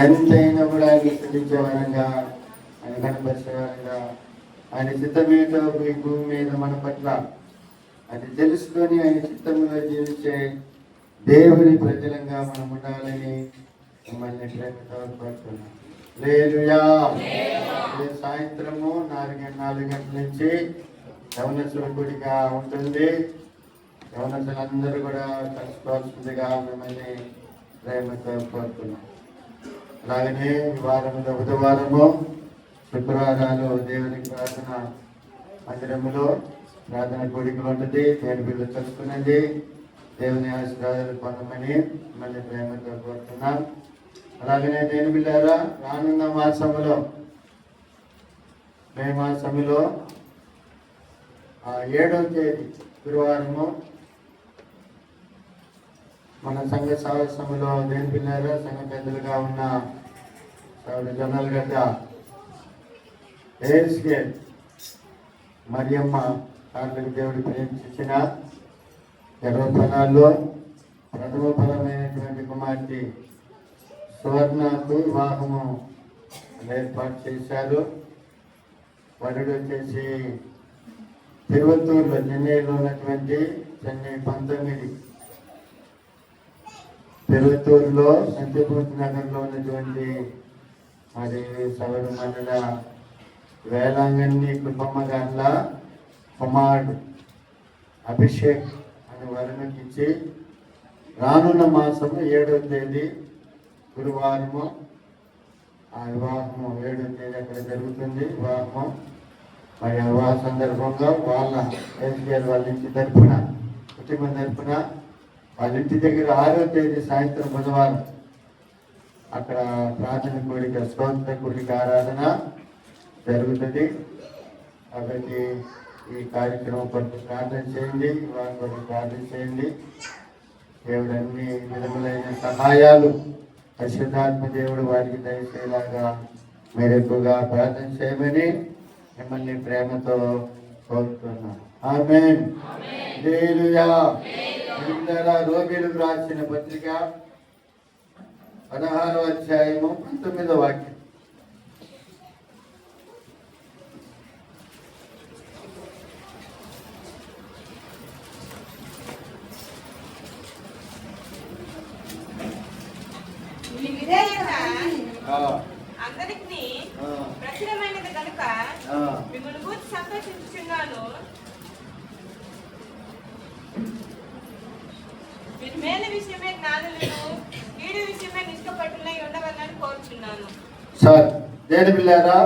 ఎంతైనా కూడా ఆయన స్థుతించే వరంగా, ఆయన కనపరిచే వరంగా, ఆయన చిత్తమేతో ఈ భూమి మీద మన పట్ల అది తెలుసుకొని ఆయన చిత్తంలో జీవించే దేవుని ప్రజలంగా మనం ఉండాలని మిమ్మల్ని ప్రేమతో కోరుతున్నాం. హల్లెలూయా. సాయంత్రము 4 గంటల నుంచి యవనస్తుల కూడిక ఉంటుంది. యవనస్తులందరూ కూడా కలుసుకోవాల్సిందిగా మిమ్మల్ని ప్రేమతో కోరుతున్నాం. అలాగనే వారంలో బుధవారము, శుక్రవారాలు దేవుని ప్రార్థన మందిరంలో ప్రార్థన కూడికలు ఉంటుంది. దేవుని బిడ్డలు తెలుసుకున్నది దేవుని ఆశీర్వాదాలు పొందమని మళ్ళీ ప్రేమతో కోరుతున్నాం. అలాగనే దేవుని బిడ్డారా, రానున్న మాసములో మే మాసములో 7వ తేదీ గురువారము మన సంఘ సహవాసములో దేవుని బిడ్డారా, సంఘ పెద్దలుగా ఉన్న జొన్నల గడ్డ ఏఎస్కే మరియమ్మ కార్లకు దేవుడు ప్రేమించిన గర్భఫలాల్లో ప్రథమ ఫలమైనటువంటి కుమార్తె సువర్ణకు వివాహము ఏర్పాటు చేశారు. వరుడు వచ్చేసి తిరువత్తూరులో, చెన్నైలో ఉన్నటువంటి చెన్నై 19 తిరువత్తూరులో సత్యభూతి నగర్లో ఉన్నటువంటి మరి సవర మండల వేలాంగన్ని కుటుంబ గార్ల కుమారుడు అభిషేక్ అని వరుణకి ఇచ్చి రానున్న మాసము 7వ తేదీ గురువారము ఆ వివాహము 7వ తేదీ అక్కడ జరుగుతుంది వివాహము. మరి ఆ వివాహ సందర్భంగా వాళ్ళ ఎస్కేఎల్ వాళ్ళ ఇంటి తరఫున, కుటుంబం తరఫున వాళ్ళ ఇంటి దగ్గర 6వ తేదీ సాయంత్రం బుధవారం అక్కడ ప్రార్థన కూడిక, స్తోత్ర కూడిక ఆరాధన జరుగుతుంది. కాబట్టి ఈ కార్యక్రమం కొరకు ప్రార్థన చేయండి, వారి కొరకు ప్రార్థన చేయండి. దేవుడు అన్ని విధములైన సహాయాలు పరిశుద్ధాత్మ దేవుడు వారికి దయచేలాగా మీరు ఎక్కువగా ప్రార్థన చేయమని మిమ్మల్ని ప్రేమతో కోరుతున్నాను. ఆమేన్. హల్లెలూయా. రోమీయులకు రాసిన పత్రిక 16వ అధ్యాయము 19వ వాక్యం. అందరికి ప్రచురమైనది కనుక మిమ్మల్ని గురించి సంతోషించున్నాను. మీరు మేలు విషయమే జ్ఞానులను, కీడు విషయమే నిష్కపట్టులై ఉండవాలని కోరుచున్నాను. సార్ దేని పిల్లారా,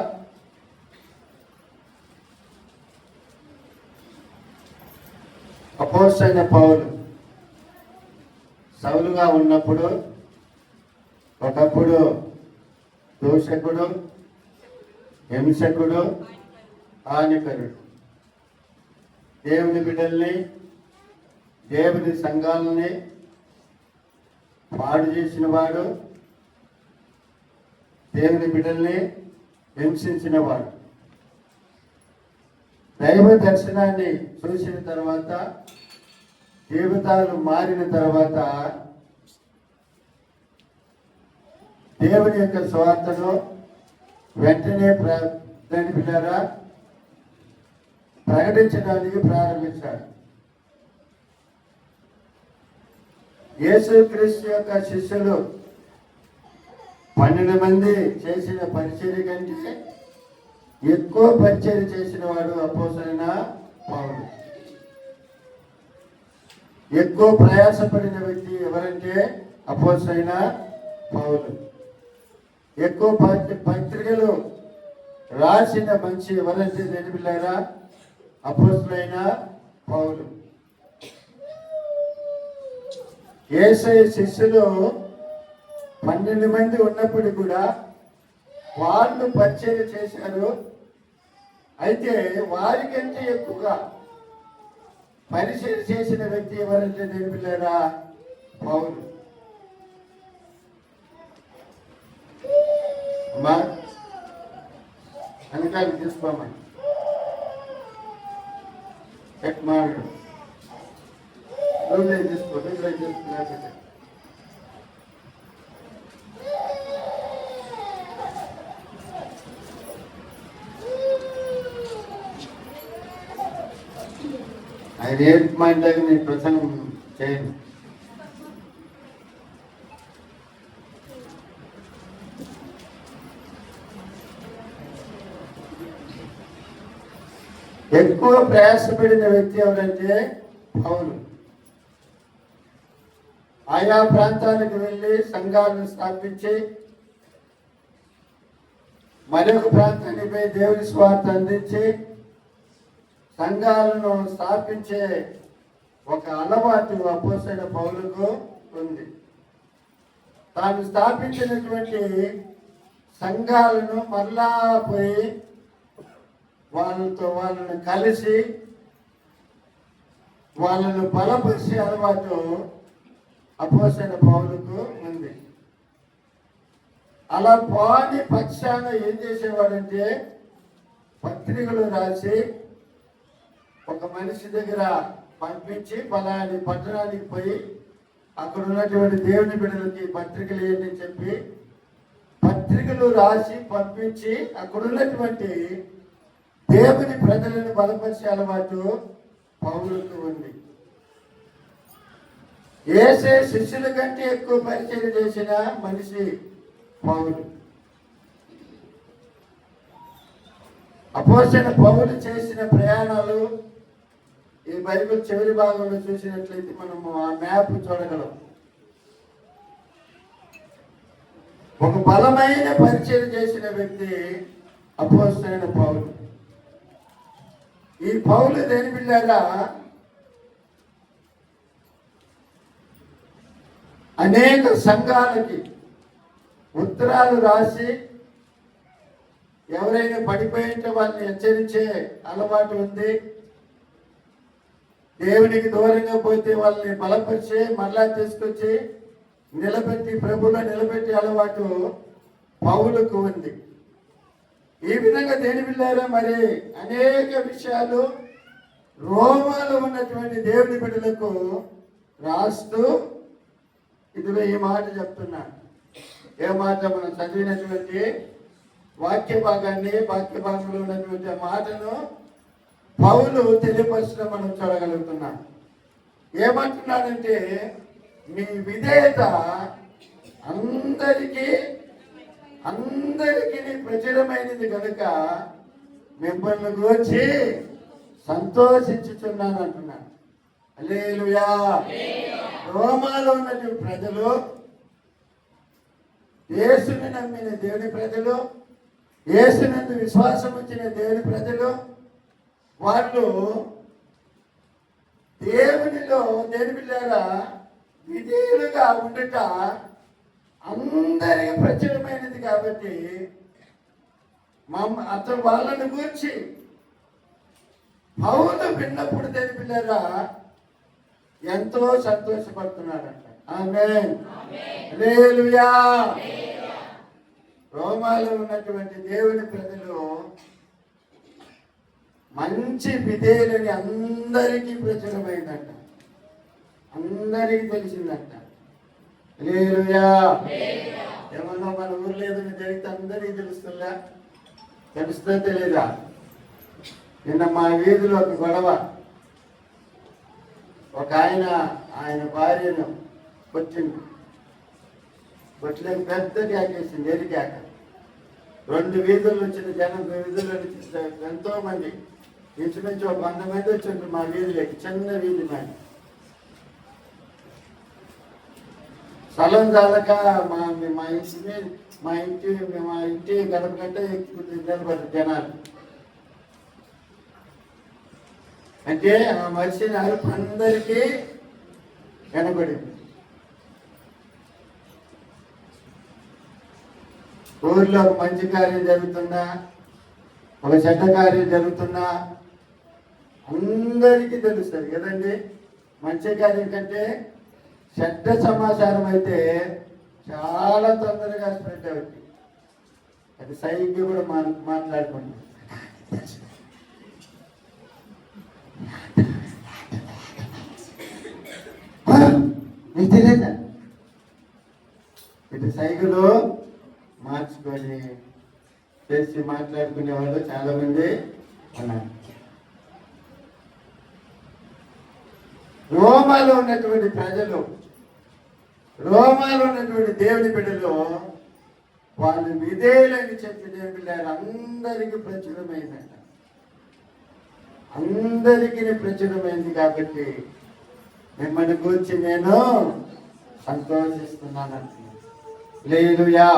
అపోస్తలుడైన పౌలు సౌలుగా ఉన్నప్పుడు ఒకప్పుడు దూషకుడు, హింసకుడు, హానికరుడు, దేవుని బిడ్డల్ని, దేవుని సంఘాలని పాడు చేసిన వాడు, దేవుని బిడ్డల్ని హింసించిన వాడు. దైవ దర్శనాన్ని చూసిన తర్వాత, జీవితాలు మారిన తర్వాత దేవుని యొక్క స్వార్థను వెంటనే బిడ్డారా ప్రకటించడానికి ప్రారంభించాడు. యేసుక్రీస్తు యొక్క శిష్యులు 12 మంది చేసిన పరిచర్య కంటే ఎక్కువ పరిచర్య చేసిన వాడు అపోస్తలుడైన పౌలు. ఎక్కువ ప్రయాసపడిన వ్యక్తి ఎవరంటే అపోస్తలుడైన పౌలు. ఎక్కువ పత్రికలు రాసిన మనిషి ఎవరంటే తెలిపిల్లారా అపోస్తలుడైన పౌలు. యేసయ్య శిష్యులు 12 మంది ఉన్నప్పుడు కూడా వాళ్ళు పరిచర్య చేశారు. అయితే వారికంటే ఎక్కువగా పరిచర్య చేసిన వ్యక్తి ఎవరంటే తెలిపిల్లారా పౌలు. అమ్మా వెనకాల తీసుకోమని చెక్ మాడు తీసుకో. ఆయన ఏది మాట్లాడి నేను ప్రసంగం చేయను. ఎక్కువ ప్రయాసపడిన వ్యక్తి ఎవరంటే పౌలు. ఆయా ప్రాంతాలకు వెళ్ళి సంఘాలను స్థాపించి మరొక ప్రాంతానికి పోయి దేవుని స్వార్థ అందించి సంఘాలను స్థాపించే ఒక అలవాటు అపోస్తలుడైన పౌలుకు ఉంది. తాను స్థాపించినటువంటి సంఘాలను మరలా పోయి వాళ్ళని కలిసి వాళ్ళను బలపరిచే అలవాటు అపోస్తలుడైన పౌలుకు ఉంది. అలా పాని పక్షాన ఏం చేసేవాడంటే పత్రికలు రాసి ఒక మనిషి దగ్గర పంపించి పలాని పట్టణానికి పోయి అక్కడ ఉన్నటువంటి దేవుని బిడ్డలకి పత్రికలు ఏంటి చెప్పి పత్రికలు రాసి పంపించి అక్కడ ఉన్నటువంటి దేవుని ప్రజలను బలపరిచే అలవాటు పౌలుకు ఉంది. యేసే శిష్యుల కంటే ఎక్కువ పరిచయం చేసిన మనిషి పౌలు. అపోస్తలుడైన పౌలు చేసిన ప్రయాణాలు ఈ బైబిల్ చివరి భాగంలో చూసినట్లయితే మనము ఆ మ్యాప్ చూడగలం. ఒక బలమైన పరిచయం చేసిన వ్యక్తి అపోస్తలుడైన పౌలు. ఈ పౌలు దేని బిడ్డగా అనేక సంఘాలకి ఉత్తరాలు రాసి ఎవరైనా పడిపోయింటే వాళ్ళని హెచ్చరించే అలవాటు ఉంది. దేవునికి దూరంగా పోతే వాళ్ళని బలపరిచి మరలా తీసుకొచ్చి నిలబెట్టి ప్రభువులో నిలబెట్టే అలవాటు పౌలుకు ఉంది. ఈ విధంగా దేని బిడ్డలారా మరి అనేక విషయాలు రోమాలో ఉన్నటువంటి దేవుని బిడ్డలకు రాస్తూ ఇదిగో ఈ మాట చెప్తున్నాను. ఏ మాట మనం చదివినటువంటి వాక్య భాగంలో ఉన్నటువంటి మాటను పౌలు తెలియపరచడం మనం చూడగలుగుతున్నాం. ఏమంటున్నాడంటే మీ విధేయత అందరికీ ప్రచురమైనది కనుక మిమ్మల్ని గురించి సంతోషించుతున్నాను అంటున్నాను. హల్లెలూయా. రోమాలో ఉన్నటువంటి ప్రజలు, యేసుని నమ్మిన దేవుని ప్రజలు, యేసునందు విశ్వాసం వచ్చిన దేవుని ప్రజలు, వాళ్ళు దేవునిలో దేని బిడ్డలారా విధేయులుగా ఉండుట అందరికీ ప్రచురమైనది కాబట్టి అతను వాళ్ళని గురించి పౌలు విన్నప్పుడు దేని బిడ్డలారా ఎంతో సంతోషపడుతున్నాడంట. ఆమేన్. హల్లెలూయా. రోమాలో ఉన్నటువంటి దేవుని ప్రజలు మంచి విధేయులని అందరికీ ప్రచురమైందంట, అందరికీ తెలిసిందంట. హల్లెలూయా. ఏమన్నా మన ఊర్లో ఏదైనా జరిగితే అందరికీ తెలుస్తుందా? తెలుస్తుందో తెలీదా? నిన్న మా వీధిలో ఒక గొడవ. ఒక ఆయన భార్యను కొట్టింది. కొట్టలేక పెద్ద కేకేసింది, ఎరికాక. 2 వీధులు వచ్చిన జనం, 2 వీధులు ఎంతో మంది, ఇంచుమించు ఒక 100 మంది వచ్చిండ్రు మా వీధిలోకి. చిన్న వీధి మాది. స్థలం చాలక మా ఇంటి గడప కంటే నిలబడ్డారు జనాలు. అంటే ఆ మనిషిని అరుపు అందరికీ కనబడింది. ఊర్లో ఒక మంచి కార్యం జరుగుతున్నా, ఒక చెడ్డ కార్యం జరుగుతున్నా అందరికీ తెలుస్తుంది కదండి. మంచి కార్యం కంటే చెడ్డ సమాచారం అయితే చాలా తొందరగా స్ప్రెడ్ అవుతుంది. అది సైకి కూడా మాట్లాడుకుంటాం. మీకు తెలియదా? ఇటు సైకిలు మార్చుకొని చేసి మాట్లాడుకునే వాళ్ళు చాలా మంది ఉన్నారు. రోమాలో ఉన్నటువంటి ప్రజలు, రోమాలో ఉన్నటువంటి దేవుని బిడ్డలు వాళ్ళు విధేయులని చెప్పి దేవుని బిడ్డలు అందరికీ ప్రచురమైందట. అందరికీ ప్రచురమైంది కాబట్టి మిమ్మల్ని గురించి నేను సంతోషిస్తున్నాను అంటున్నాను. హల్లెలూయా.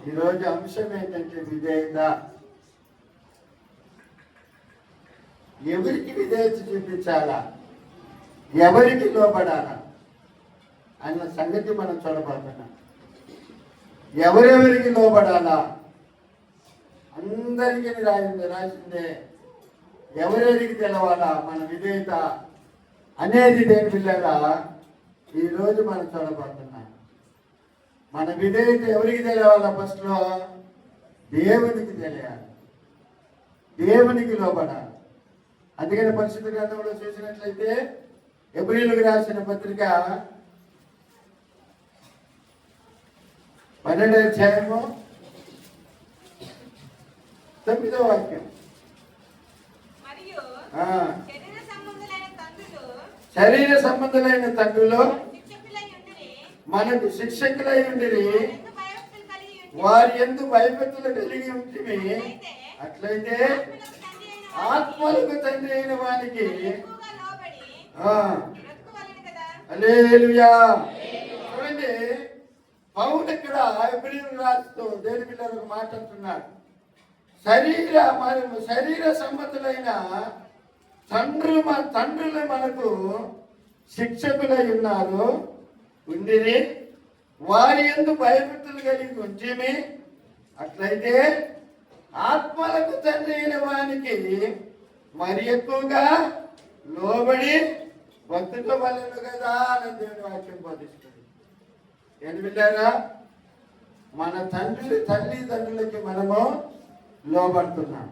ఈరోజు అంశం ఏంటంటే విధేయత. ఎవరికి విధేయత చూపించాలా, ఎవరికి లోబడాలా అన్న సంగతి మనం చూడబోతున్నాం. ఎవరెవరికి లోబడాలా అందరికీ రాసిందే. ఎవరెవరికి తెలవాలా మన విధేయత అనేది దేని పిల్లగా ఈరోజు మనం చూడబోతున్నాం. మన విధేయత ఎవరికి తెలియాలా? ఫస్ట్ లో దేవునికి తెలియాలి, దేవునికి లోబడాలి. అందుకని పరిశుద్ధ గ్రంథంలో చూసినట్లయితే హెబ్రీయులకు రాసిన పత్రిక 12వ అధ్యాయము 9వ వాక్యం. మరియు శరీర సంబంధులైన తండ్రులు మనకు శిక్షకులై ఉండిరి, వారి యందు భయభక్తులు కలిగి ఉంటుంది. అట్లయితే ఆత్మలకు తండ్రి అయిన వానికి హల్లెలూయా. చూడండి, పౌలు ఇక్కడ హెబ్రీయులకు రాస్తూ దేని పిల్లలకు మాట్లాడుతున్నాడు. శరీర సంబంధులైన తండ్రులు మనకు శిక్షకులై ఉన్నారు ఉండిరి, వారి యందు భయభక్తులు కలిగి ఉంచిమి. అట్లయితే ఆత్మలకు తండ్రి అయిన వానికి మరి ఎక్కువగా లోబడి భక్తుతో వలెను కదా అని దేవుని వాక్యం బోధిస్తుంది. ఏం విన్నారా? మన తల్లిదండ్రులకి మనము లోబడుతున్నాం.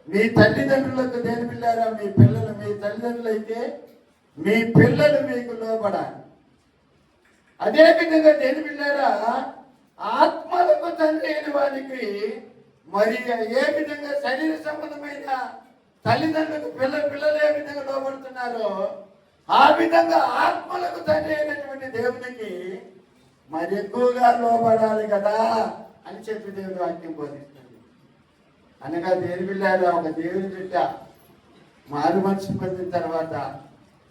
మీ తల్లిదండ్రులకు దేని పిల్లారా? మీ పిల్లలు, మీ తల్లిదండ్రులు అయితే మీ పిల్లలు మీకు లోబడాలి. అదే విధంగా దేని పిల్లారా? ఆత్మలకు తండ్రి అయిన వారికి మరి ఏ విధంగా శరీర సంబంధమైన తల్లిదండ్రులకు పిల్లలు ఏ విధంగా లోబడుతున్నారో ఆ విధంగా ఆత్మలకు తండ్రి అయినటువంటి దేవునికి మరి ఎక్కువగా లోబడాలి కదా అని చెప్పి దేవుని వాక్యం బోధిస్తుంది. అనగా దేని పిల్లారా? ఒక దేవుని బిడ్డ మారు మనసు పొందిన తర్వాత,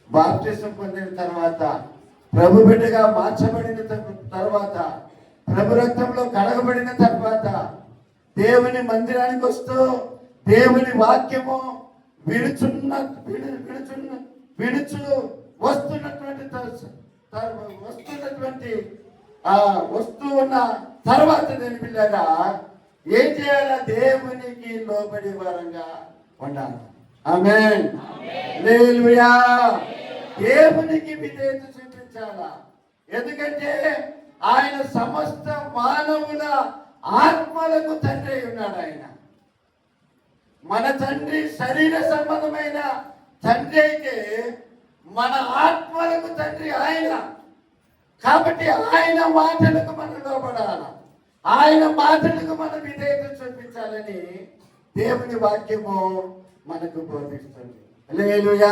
బాప్తిసం పొందిన తర్వాత, ప్రభు బిడ్డగా మార్చబడిన తర్వాత, ప్రభు రక్తంలో కడగబడిన తర్వాత, దేవుని మందిరానికి వస్తూ దేవుని వాక్యము విడుచు వస్తూ ఉన్న తర్వాత దేని పిల్లగా ఏం చేయాలా? దేవునికి లోబడి వారంగా ఉండాలి. ఆమేన్. హల్లెలూయా. దేవునికి విధేయత చూపించాలా? ఎందుకంటే ఆయన సమస్త మానవుల ఆత్మలకు తండ్రి ఉన్నాడు. ఆయన మన తండ్రి శరీర సంబంధమైన తండ్రి అయితే మన ఆత్మలకు తండ్రి ఆయన. కాబట్టి ఆయన మాటలకు మనం లోబడాలి, ఆయన మాటలకు మనం విధేయత చూపించాలని దేవుని వాక్యము మనకు బోధిస్తుంది. హల్లెలూయా.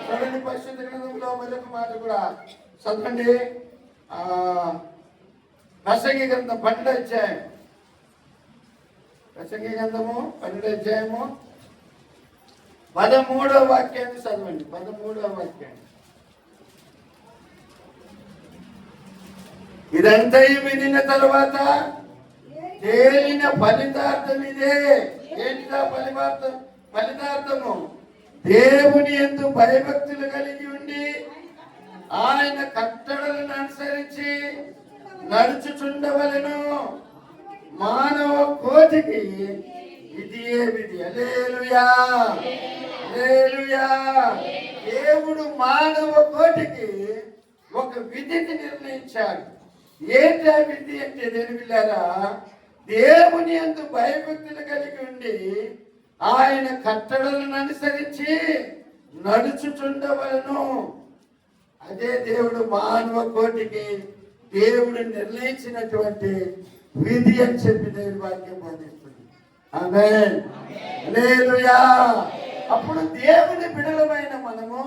చూడండి, పరిశుద్ధ గ్రంథంలో మరొక మాట కూడా చదవండి. ప్రసంగి గ్రంథం 12వ అధ్యాయం, ప్రసంగి గ్రంథము 12వ అధ్యాయము 13వ వాక్యాన్ని చదవండి. 13వ వాక్యాన్ని. ఇదంతా వినిన తర్వాత తేలిన ఫలితార్థం ఇదే. ఏంటిదా ఫలితార్థము? దేవుని యందు భయభక్తులు కలిగి ఉండి ఆయన కట్టడలను అనుసరించి నడుచుచుండవలెను. మానవ కోటికి ఇది ఏ విధి. హల్లెలూయా. హల్లెలూయా. దేవుడు మానవ కోటికి ఒక విధిని నిర్ణయించాడు. ఏంటి ఆ విధి అంటే దేని పిల్లారా? దేవుని యందు భయభక్తులు కలిగి ఉండి ఆయన కట్టడలను అనుసరించి నడుచుచుండవలను. అదే దేవుడు మానవ కోటికి దేవుడు నిర్ణయించినటువంటి విధి అని చెప్పి దేవుని వాక్యం బోధిస్తుంది. ఆమేన్. హల్లెలూయా. అప్పుడు దేవుని బిడలమైన మనము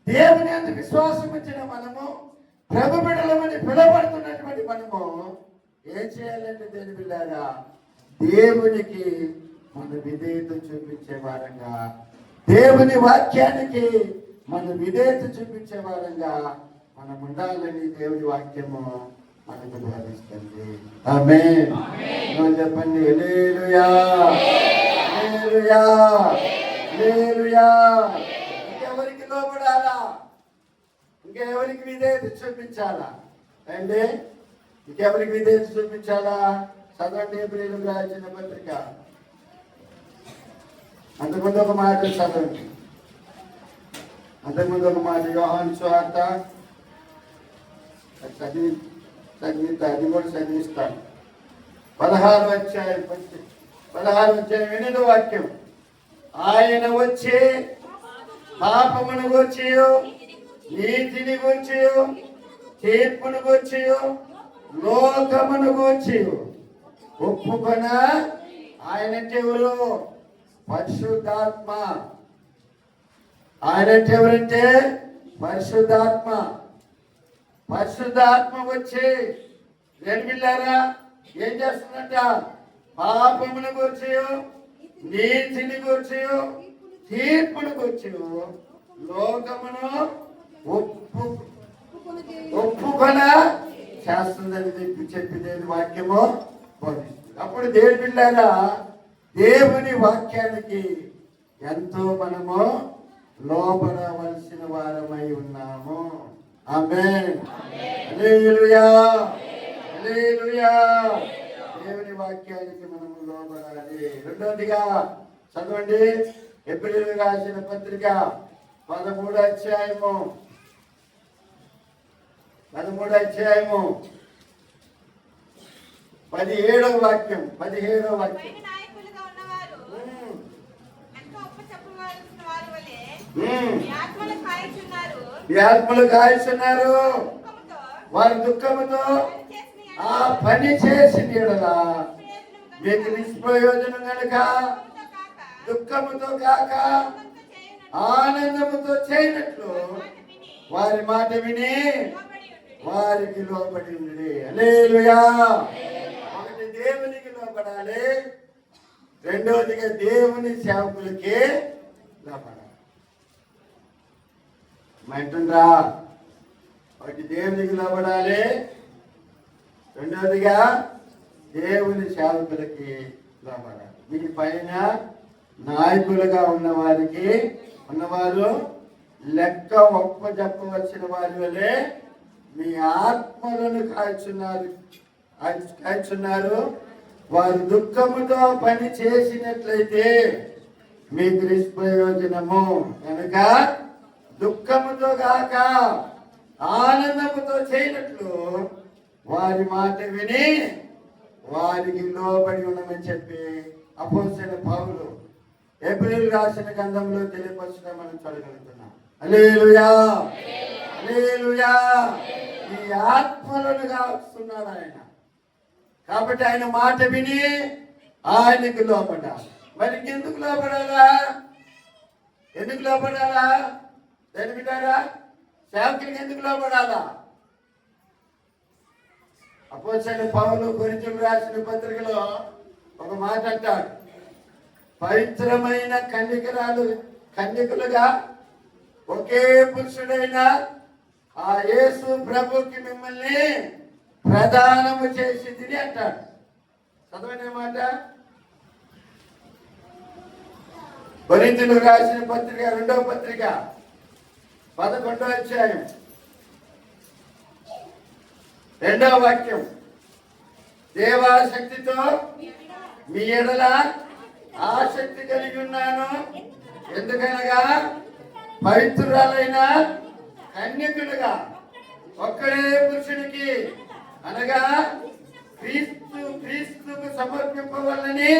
దేవుని యందు విశ్వాసం ఉంచిన మనము, ప్రభు బిడ్డలమని పిలువబడుతున్నటువంటి మనము ఏం చేయాలంటే దేని బిడ్డారా, దేవునికి మన విధేయత చూపించే వారంగా, దేవుని వాక్యానికి మన విధేయత చూపించే వారంగా మనం ఉండాలని దేవుని వాక్యము మనకు బోధిస్తుంది. ఆమేన్. చెప్పండి హల్లెలూయా, హల్లెలూయా, హల్లెలూయా. ఇంకెవరికి లోబడాలా, ఇంకెవరికి విధేయత చూపించాలా అండి? ఇంకెవరికి విధేయత చూపించాలా? చదవండి హెబ్రీయులకు రాసిన పత్రిక. అంతకుముందు ఒక మాట చదవండి, అంతకుముందు ఒక మాట యోహాను సువార్త అది కూడా చదివిస్తాను. 16వ అధ్యాయం 8వ వాక్యం. ఆయన వచ్చి పాపమును గూర్చి, నీతిని గూర్చి, తీర్పును గూర్చి, లోకమును గూర్చి ఒప్పుకొన. ఆయనంటే ఎవరు? పరిశుద్ధాత్మ. ఆయనంటే ఎవరంటే పరిశుద్ధాత్మ. పరిశుద్ధాత్మ వచ్చి పిల్లారా ఏం చేస్తుందంట? పాపమును గూర్చి, నీతిని గూర్చి, తీర్పును గూర్చి, లోకమును ఒప్పుకొన చేస్తుందని చెప్పి వాక్యము బోధిస్తుంది. అప్పుడు దేవుని బిడ్డలారా, దేవుని వాక్యానికి ఎంతో మనము లోబడవలసిన వారమై ఉన్నాము. ఆమేన్. హల్లెలూయా, హల్లెలూయా. దేవుని వాక్యానికి మనము లోబడాలి. రెండోదిగా చదవండి హెబ్రీయులకు రాసిన పత్రిక 13వ అధ్యాయము 17వ వాక్యం. పైన నాయకులుగా ఉన్నవారు ఎంతో అప్పచెప్పవలసిన వారి వలె మీ ఆత్మలు కాయచున్నారు. మీ ఆత్మలు కాయచున్నారు. దుఃఖముతో, వారి దుఃఖముతో ఆ పని చేసిన యెడల మీకు నిష్ప్రయోజనం కనుక దుఃఖముతో కాక ఆనందముతో చేయనట్లు వారి మాట విని వారికి లోబడి ఉండి. హల్లెలూయా. ఒకటి దేవునికి లోబడాలి, రెండవదిగా దేవుని సేవకులకి లోబడాలి. మంటుండ్రా? ఒకటి దేవునికి లోబడాలి, రెండవదిగా దేవుని సేవకులకి లోబడాలి. వీటి పైన నాయకులుగా ఉన్నవారు లెక్క ఒప్ప చెప్పవలసిన వారి వలె మీ ఆత్మలను కాల్చున్నారు. వారు దుఃఖముతో పని చేసినట్లయితే మీకు నిష్ప్రయోజనము కనుక దుఃఖముతో కాక ఆనందముతో చేయనట్లు వారి మాట విని వారికి లోబడి ఉండమని చెప్పి అపోస్తలుడైన పౌలు హెబ్రీయులకు రాసిన గ్రంథంలో తెలియపరచడం మనం చదవగలుగుతున్నాం. హల్లెలూయా, హల్లెలూయా. ఈ ఆత్మలను కాస్తున్నాడు ఆయన. కాబట్టి ఆయన మాట విని ఆయనకు లోపడాలి. మరి ఎందుకు లోపడాలా? ఎందుకు లోపడాలా? తెలివిటారా? సేవకులకి ఎందుకు లోపడాలా? అపోస్తలుడైన పౌలు కొరింథీయులకు రాసిన పత్రికలో ఒక మాట అంటాడు, పవిత్రమైన కన్యకులుగా ఒకే పురుషుడైన ఆ యేసు ప్రభుకి మిమ్మల్ని ప్రదానము చేసి తిని అంటాడు. చదవనే మాట. కొరింథీయులకు రాసిన పత్రిక 2వ పత్రిక 11వ అధ్యాయం 2వ వాక్యం. దేవాశక్తితో మీ ఎడల ఆసక్తి కలిగి ఉన్నాను, ఎందుకనగా పవిత్రురాలైన కన్యకులుగా ఒక్కడే పురుషునికి అనగా క్రీస్తుకు సమర్పింపవలని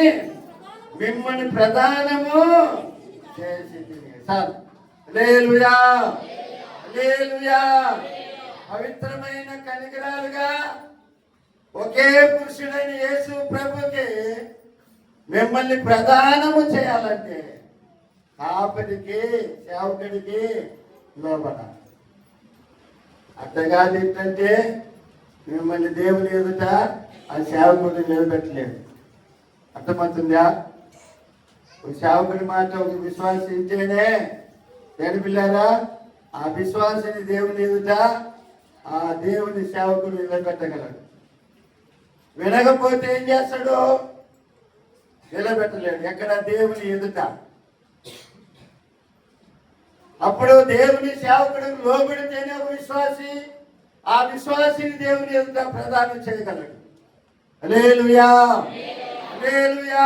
మిమ్మల్ని ప్రదానము చేసి. హల్లెలూయా, హల్లెలూయా. పవిత్రమైన కన్యకురాలుగా ఒకే పురుషుడైన యేసు ప్రభుకి మిమ్మల్ని ప్రదానము చేయాలంటే కాపరికి సేవకుడికి లోపడాలి. అట్టగా ఏంటంటే మిమ్మల్ని దేవుని ఎదుట ఆ సేవకుడిని నిలబెట్టలేదు. అర్థమవుతుందా? ఒక సేవకుడి మాట ఒక విశ్వాసించేనే పిల్లారా ఆ విశ్వాసిని దేవుని ఎదుట ఆ దేవుని సేవకుడు నిలబెట్టగలడు. వినకపోతే ఏం చేస్తాడు? నిలబెట్టలేడు. ఎక్కడ? దేవుని ఎదుట. అప్పుడు దేవుని సేవకుడు లోబడితేనే ఒక విశ్వాసి ఆ విశ్వాసిని దేవుని ఎదుట ప్రదానం చేయగలడు. హల్లెలూయా, హల్లెలూయా.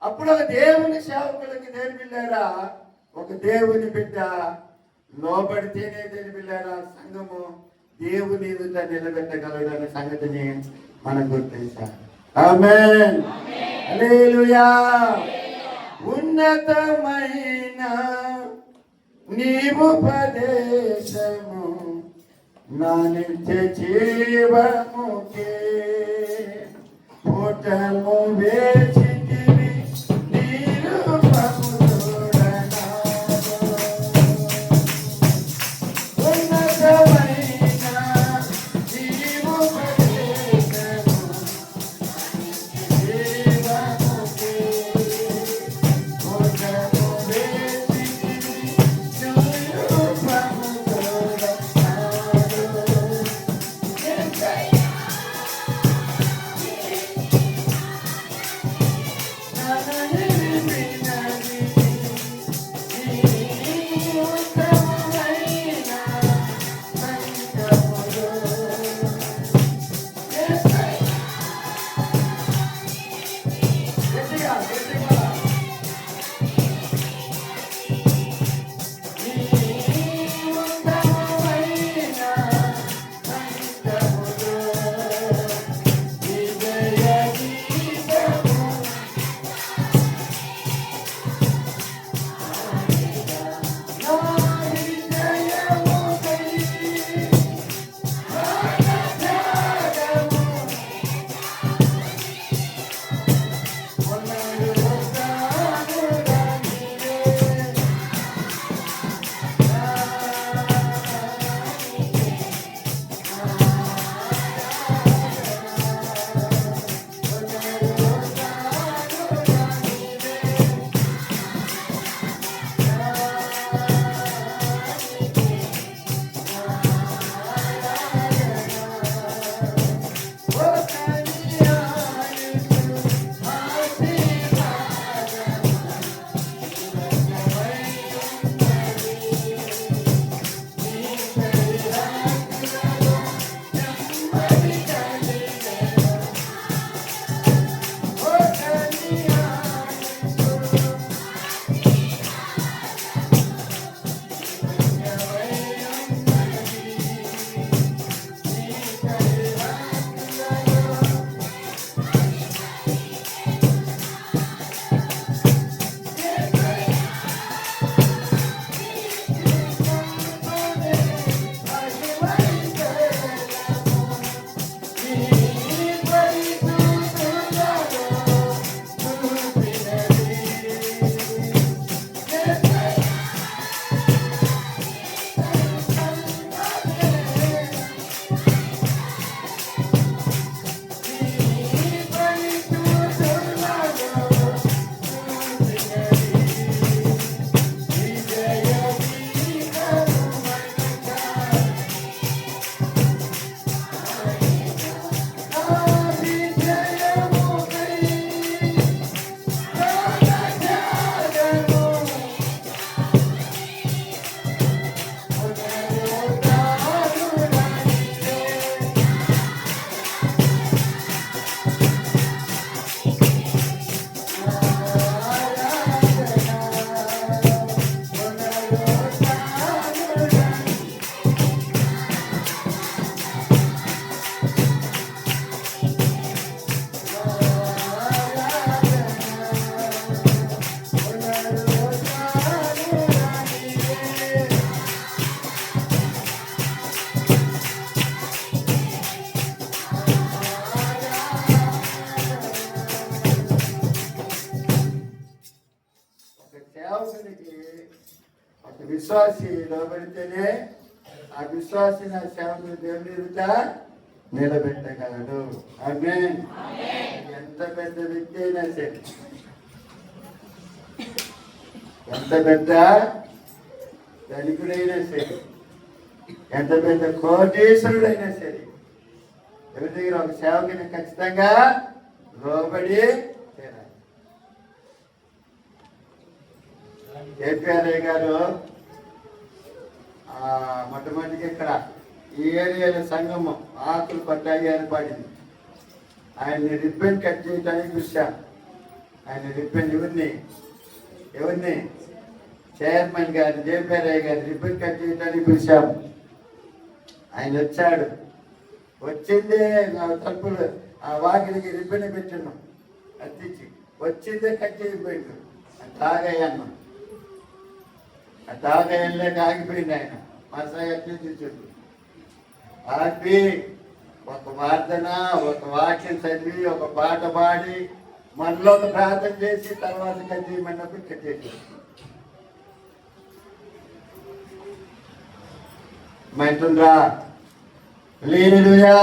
అప్పుడు ఒక దేవుని సేవకుడికి దేని పిల్లారా, ఒక దేవుని బిడ్డ లోబడితేనే దేని పిల్లారా సంఘము దేవుని ఎదుట నిలబెట్టగలడు అనే సంగతిని మనం గుర్తించాలి. ఆమేన్, హల్లెలూయా. ఉన్నతమైన నీవుపదేశము నా నిత్య జీవముకే పూటము వేచితివి నీరూపము చూడనాడు. ఉన్నతమైన నీవుపదేశము జీవముకే పూటము వేచితివి నీరూపము చూడనాడు. విశ్వాసి లోబడితేనే ఆ విశ్వాసి నా సేవకులు దేవుని ఎదుట నిలబెట్టగలడు. ఆమేన్. ఎంత పెద్ద వ్యక్తి అయినా సరే, ఎంత పెద్ద ధనికుడైనా సరే, ఎంత పెద్ద కోటీశ్వరుడైనా సరే, ఎవరి దగ్గర ఒక సేవకుని ఖచ్చితంగా లోబడి తీరాలి. ఏపీఆర్ఐ గారు మొట్టమొదటిగా ఇక్కడ ఈ ఏరియాలో సంగమం ఆకులు పట్టాయి ఏర్పడింది. ఆయన్ని రిబ్బన్ కట్ చేయడానికి చూశాం. ఆయన రిబ్బన్ ఎవరిని చైర్మన్ గారు జేపీఆర్ఐ గారు రిబ్బన్ కట్ చేయడానికి పిలిచాం. ఆయన వచ్చాడు. వచ్చిందే తలుపులు ఆ వాకిలికి రిబ్బన్ పెట్టినాం అత్తిచ్చి, వచ్చిందే కట్ చేయకపోయింది. తాగయ్యన్నాం. ఆ తాగయ్యలేక ఆగిపోయింది. ఆయన మరసాగా చూపించాడు. ఆపి ఒక ప్రార్థన, ఒక వాక్యం చదివి, ఒక పాట పాడి, మనలో ఒక ప్రార్థన చేసి తర్వాత కట్ చేయమన్నప్పుడు కట్ చేసాడు. మైతుండ్రా హల్లెలూయా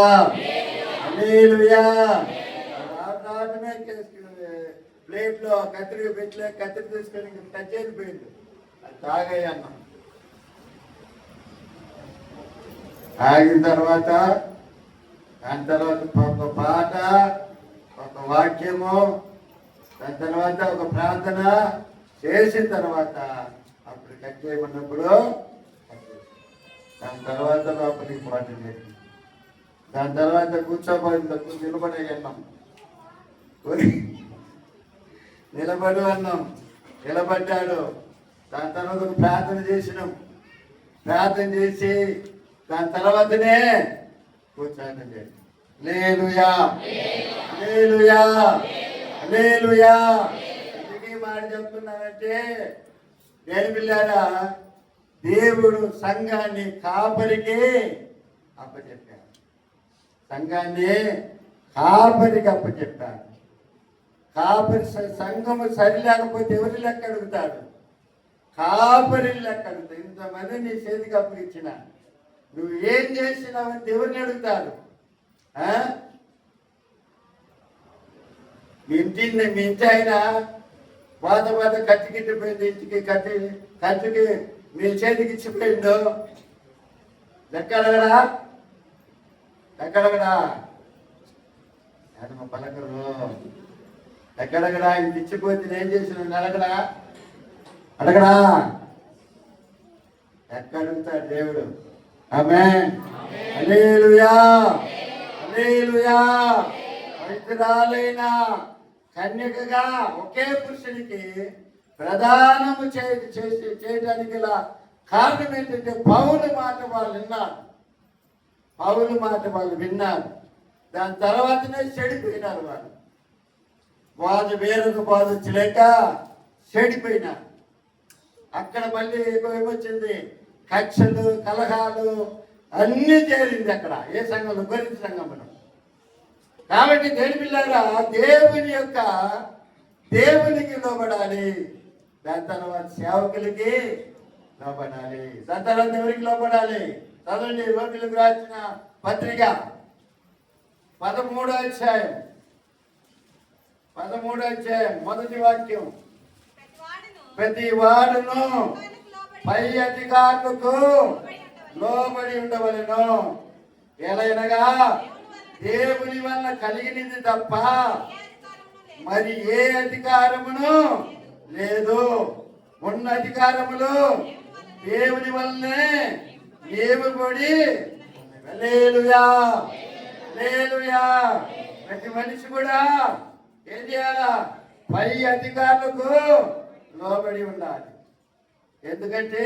హల్లెలూయా. ప్లేట్ లో కత్తిరి పెట్టలే, కత్తిరి తీసుకొని కట్ చేసిపోయింది. అది తాగయ్య అన్నం. ఆగిన తర్వాత దాని తర్వాత ఒక పాట, ఒక వాక్యము, దాని తర్వాత ఒక ప్రార్థన చేసిన తర్వాత అప్పుడు కట్ చేయమన్నప్పుడు దాని తర్వాత లోపలికి పాట చేసి దాని తర్వాత కూర్చోబడి నిలబడే అన్నాం. నిలబడు అన్నాం. నిలబడ్డాడు. దాని తర్వాత ఒక ప్రార్థన చేసినాం. ప్రార్థన చేసి దాని తర్వాతనే కూర్చోటం చేసి హల్లెలూయా హల్లెలూయా హల్లెలూయా. ఎందుకు ఈ మాట చెప్తున్నానంటే, నేను పిల్లారా, దేవుడు సంఘాన్ని కాపరికి అప్పచెప్పాడు. సంఘాన్ని కాపరికి అప్పచెప్పాడు. కాపరి సంఘము సరి లేకపోతే ఎవరి లెక్క అడుగుతాడు? కాపరి లెక్క అడుగుతాడు. ఇంతమంది నీ చేతికి అప్పగించిన నువ్వు ఏం చేసినావంటే ఎవరిని అడుగుతాడు? మీ ఇంటి ఆయన బాధ కత్తి గిట్టిపోయింది. ఇంటికి కత్తికి మీ చేతికి ఇచ్చిపోయిందో ఎక్కడగడా మా పలకరు ఎక్కడగడా ఇంటికి ఇచ్చిపోతే ఏం చేసిన అడగడా ఎక్కడుంటాడు దేవుడు? ఆమేన్ హల్లెలూయా హల్లెలూయా. పవిత్రురాలైన కన్యకగా ఒకే పురుషునికి ప్రధానము చేయడానికి గల కారణం ఏంటంటే పౌలు మాట వాళ్ళు విన్నారు. దాని తర్వాతనే చెడిపోయినారు. వాళ్ళు వేరొక బాధించలేక చెడిపోయినారు. అక్కడ మళ్ళీ ఏమొచ్చింది? కక్షలు, కలహాలు అన్నీ చేరింది అక్కడ. ఏ సంఘంలో? గొర్రె సంఘంలో. కాబట్టి దేని పిల్లరా, దేవునికి లోబడాలి. దాని తర్వాత సేవకులకి లోబడాలి. దాని తర్వాత ఎవరికి లోబడాలి? చదవండి రోమిలకు రాసిన పత్రిక 13వ అధ్యాయం మొదటి వాక్యం. ప్రతి వాడును పై అధికారులకు లోబడి ఉండవలెను, ఎలయనగా దేవుని వల్ల కలిగినది తప్ప మరి ఏ అధికారమును లేదు. ఉన్న అధికారములు దేవుని వల్లనే నియమబడి. హల్లెలూయా హల్లెలూయా. ప్రతి మనిషి కూడా ఏం చేయాలా? పై అధికారులకు లోబడి ఉండాలి. ఎందుకంటే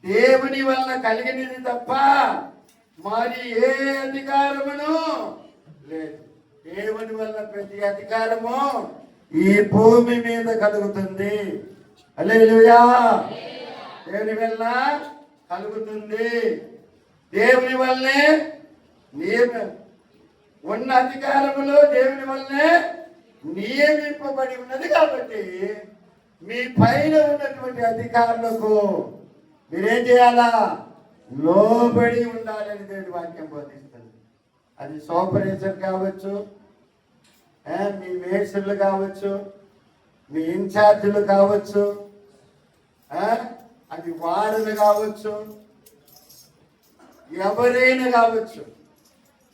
దేవుని వల్ల కలిగినది తప్ప మరి ఏ అధికారమును లేదు. దేవుని వల్ల ప్రతి అధికారము ఈ భూమి మీద కలుగుతుంది. హల్లెలూయా. దేవుని వల్ల కలుగుతుంది. దేవుని వల్లే ఉన్న అధికారములు దేవుని వల్లే నియమింపబడి ఉన్నది. కాబట్టి మీ పైన ఉన్నటువంటి అధికారులకు మీరేం చేయాలా? లోబడి ఉండాలని దేవుడి వాక్యం బోధిస్తుంది. అది సూపర్వైజర్ కావచ్చు, మీ మేస్త్రులు కావచ్చు, మీ ఇన్ఛార్జీలు కావచ్చు, అది వారులు కావచ్చు, ఎవరైనా కావచ్చు.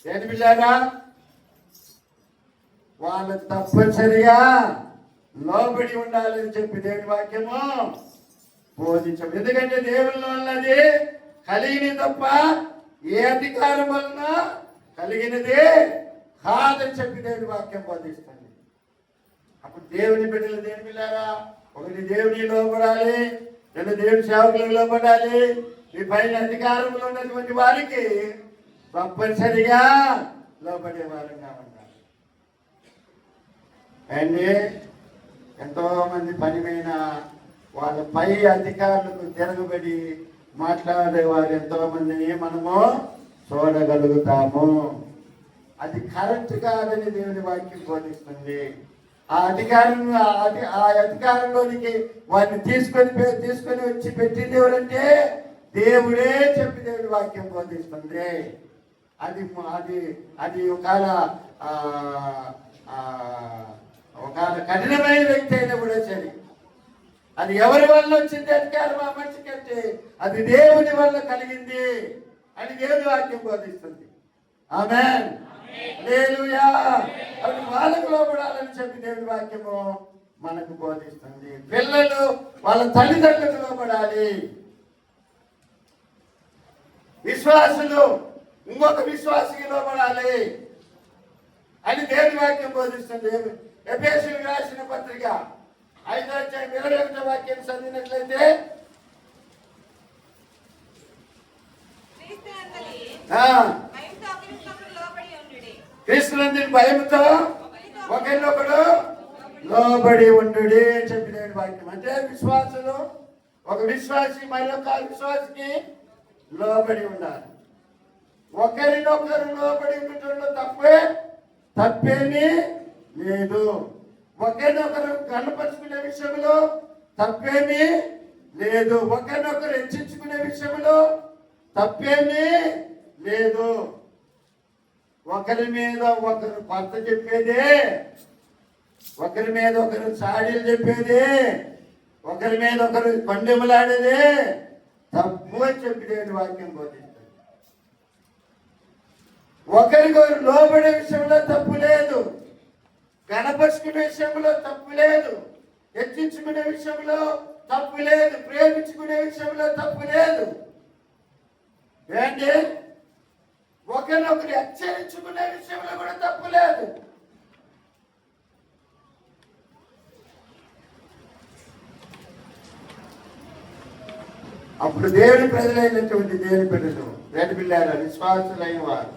ఏంటి పిల్లారా? వాళ్ళు తప్పనిసరిగా లోబడి ఉండాలని చెప్పి దేవుని వాక్యము బోధించం. ఎందుకంటే దేవుల్లో ఉన్నది కలిగిన తప్ప ఏ అధికారం వలన కలిగినది కాదని చెప్పి దేవుని వాక్యం బోధిస్తుంది. అప్పుడు దేవుని బిడ్డలు దేవుని పిల్లారా, ఒకటి దేవుని లోబడాలి, రెండు దేవుని సేవకులకు లోబడాలి. మీ పైన అధికారంలో ఉన్నటువంటి వారికి తప్పనిసరిగా లోబడే వారంగా ఉండాలి. అండి ఎంతో మంది పని మీద వాళ్ళ పై అధికారులకు తిరగబడి మాట్లాడేవారు ఎంతో మందిని మనము చూడగలుగుతాము. అది కరెక్ట్ కాదని దేవుని వాక్యం బోధిస్తుంది. ఆ అధికారంలోనికి వారిని తీసుకొని వచ్చి పెట్టింది ఎవరంటే దేవుడే చెప్పి దేవుని వాక్యం బోధిస్తుంది. అది అది అది ఒక కఠినమైన వ్యక్తి అయినా కూడా సరే, అది ఎవరి వల్ల వచ్చింది అధికారం ఆ మనిషి కంటే అది దేవుని వల్ల కలిగింది అని దేవుని వాక్యం బోధిస్తుంది. ఆమేన్, హల్లెలూయా. అది వాళ్ళకు లోబడాలని చెప్పి దేవుని వాక్యము మనకు బోధిస్తుంది. పిల్లలు వాళ్ళ తల్లిదండ్రులకు లోబడాలి. విశ్వాసులు ఇంకొక విశ్వాసికి లోబడాలి అని దేవుని వాక్యం బోధిస్తుంది. ఎఫెసీయులకు రాసిన పత్రిక 5:21 వాక్యం చదివినట్లయితే, క్రీస్తునందు భయంతో ఒకరినొకడు లోబడి ఉండు అని చెప్పి దేవుని వాక్యం. అంటే విశ్వాసులు ఒక విశ్వాసి మరొక విశ్వాసికి లోబడి ఉండాలి. ఒకరినొకరు లోబడి ఉండటంలో తప్పేమీ లేదు. ఒకరినొకరు కనపరుచుకునే విషయంలో తప్పేమీ లేదు. ఒకరినొకరు హెచ్చించుకునే విషయంలో తప్పేమీ లేదు. ఒకరి మీద ఒకరు కొత్త చెప్పేదే, ఒకరి మీద ఒకరు చాడీలు చెప్పేదే, ఒకరి మీద ఒకరు కొండెములాడేదే తప్పు అని చెప్పి దేవుని వాక్యం బోధిస్తుంది. ఒకరికొకరు లోబడే విషయంలో తప్పు లేదు, గణపరుచుకునే విషయంలో తప్పు లేదు, హెచ్చించుకునే విషయంలో తప్పు లేదు, ప్రేమించుకునే విషయంలో తప్పు లేదు. ఏంటి? ఒకరినొకరు హెచ్చరించుకునే విషయంలో కూడా తప్పు లేదు. అప్పుడు దేవుని ప్రజలైనటువంటి దేవుని బిడ్డలు, దేవుని పిల్లలు, విశ్వాసులైన వారు,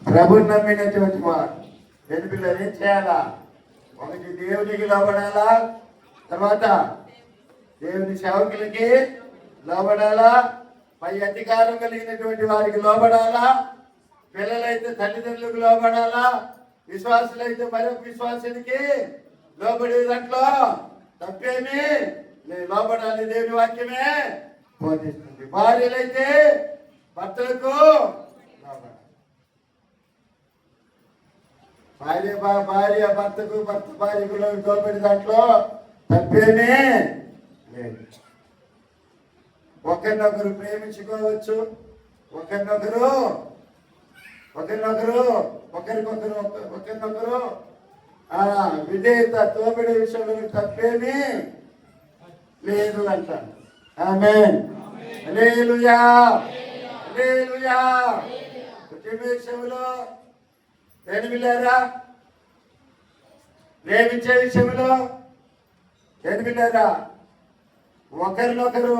ప్రభుని నమ్మినటువంటి వారు, దేవుని పిల్లలు ఏం చేయాలా? ఒకటి దేవునికి లోబడాలా, తర్వాత దేవుని సేవకులకి లోబడాలా, పై అధికారం కలిగినటువంటి వారికి లోబడాలా, పిల్లలైతే తల్లిదండ్రులకు లోబడాలా, విశ్వాసులైతే మరొక విశ్వాసునికి లోబడే దాంట్లో తప్పేమీ లోబడాలి. దేవుని వాక్యమే బోధిస్తుంది. భార్యలైతే భర్తలకు లోబడాలి. భార్య భర్తకు, భర్త భార్యకు లోబడి దాంట్లో తప్పేమీ లేదు. ఒకరినొకరు ప్రేమించుకోవచ్చు, ఒకరినొకరు విధేయత తోబడే విషయంలో తప్పేమీ లేదు అంటాను. ఆమేన్, హల్లెలూయా, హల్లెలూయా. కుటుంబ విషయంలో ప్రేమించే విషయంలో ఒకరినొకరు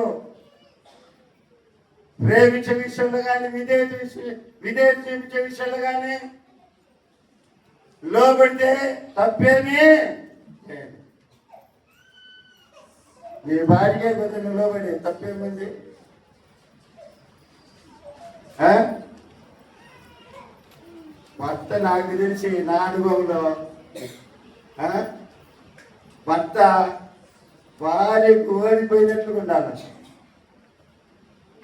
ప్రేమించే విషయంలో కానీ, విధేయత చూపించే విషయంలో కానీ లోబడితే తప్పేమీ లేదు. నీ భార్యకే బదులు లోబడి తప్పేముంది? భర్త నాకు తెలిసి నా అనుభవంలో భర్త భార్య కోరిపోయినట్లు ఉండాలి.